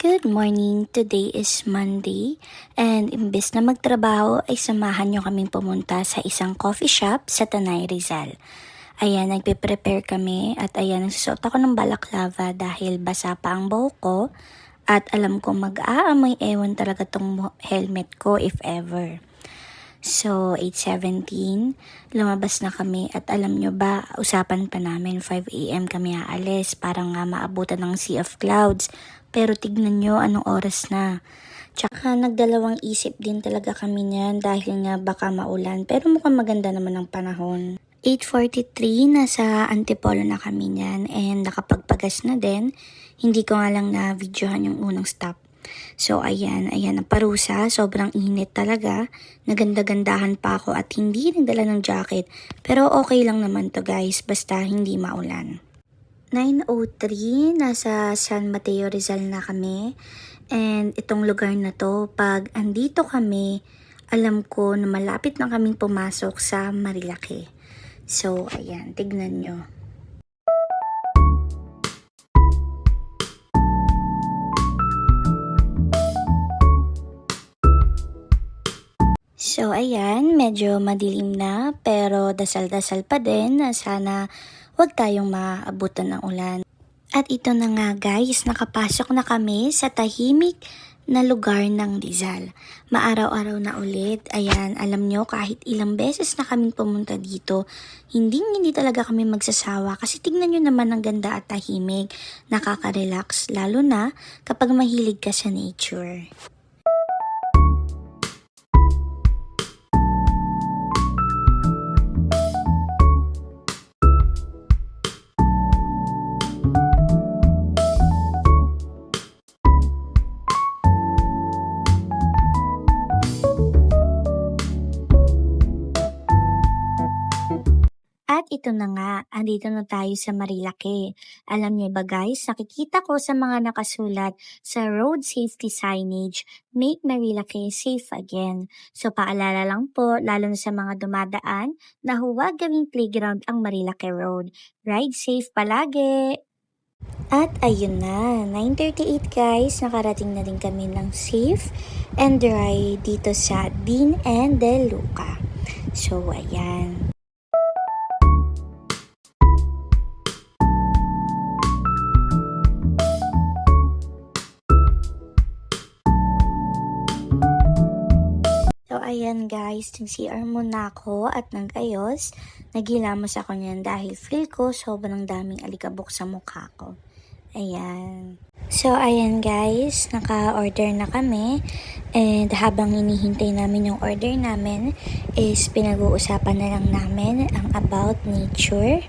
Good morning! Today is Monday and imbes na magtrabaho ay samahan nyo kaming pumunta sa isang coffee shop sa Tanay Rizal. Ayan, nagpe-prepare kami at ayan, nagsusuot ako ng balaklava dahil basa pa ang buhok ko at alam kong mag-aamoy ewan talaga tong helmet ko if ever. So, 8:17, lumabas na kami at alam nyo ba, usapan pa namin 5 AM kami aalis para nga maabutan ng Sea of Clouds. Pero tignan nyo anong oras na. Tsaka nagdalawang isip din talaga kami niyan dahil nga baka maulan pero mukhang maganda naman ang panahon. 8:43, nasa Antipolo na kami niyan and nakapagpagas na din. Hindi ko nga lang na videohan yung unang stop. So ayan ang parusa, sobrang init talaga. Naganda-gandahan pa ako at hindi nagdala ng jacket. Pero okay lang naman to guys, basta hindi maulan. 9:03, nasa San Mateo Rizal na kami. And itong lugar na to, pag andito kami, alam ko na malapit na kaming pumasok sa Marilake. So ayan, tignan nyo. So ayan, medyo madilim na pero dasal-dasal pa din na sana huwag tayong maabutan ng ulan. At ito na nga guys, nakapasok na kami sa tahimik na lugar ng Rizal. Maaraw-araw na ulit. Ayan, alam nyo kahit ilang beses na kaming pumunta dito, hindi talaga kami magsasawa kasi tignan nyo naman ang ganda at tahimik. Nakaka-relax lalo na kapag mahilig ka sa nature. At ito na nga, andito na tayo sa Marilake. Alam niyo ba guys, nakikita ko sa mga nakasulat sa road safety signage, make Marilake safe again. So paalala lang po, lalo na sa mga dumadaan, na huwag gawing playground ang Marilake Road. Ride safe palagi! At ayun na, 9:38 guys, nakarating na rin kami ng safe and dry dito sa Dean and De Luca. So ayan. So ayan guys, nag-CR muna ako at nag-ayos. Naghilamos ako niyan dahil feel ko sobrang daming alikabok sa mukha ko. Ayan. So ayan guys, naka-order na kami. And habang hinihintay namin yung order namin is pinag-uusapan na lang namin ang about nature.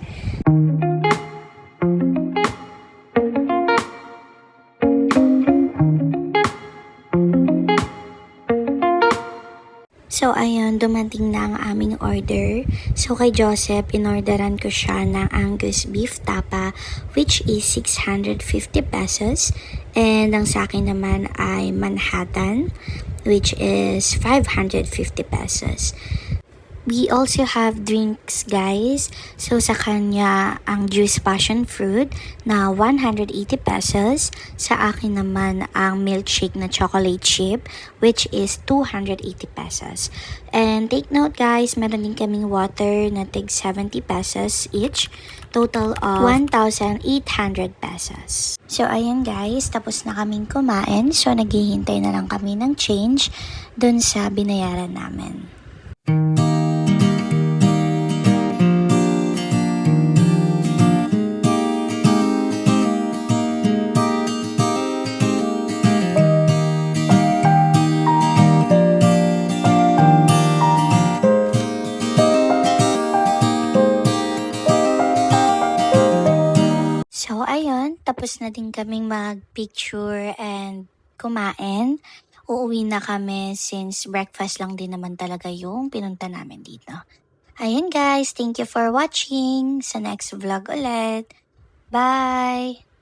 So ayun, dumating na ang aming order. So kay Joseph, inorderan ko siya ng Angus beef tapa which is 650 pesos. And ang sa akin naman ay Manhattan which is 550 pesos. We also have drinks guys. So sa kanya ang juice passion fruit na 180 pesos. Sa akin naman ang milkshake na chocolate chip which is 280 pesos. And take note guys, meron din kaming water na tig 70 pesos each. Total of 1,800 pesos. So ayan guys, tapos na kaming kumain. So naghihintay na lang kami ng change dun sa binayaran namin. So, ayun, tapos na din kaming mag-picture and kumain. Uuwi na kami since breakfast lang din naman talaga yung pinunta namin dito. Ayun guys, thank you for watching. Sa next vlog ulit. Bye!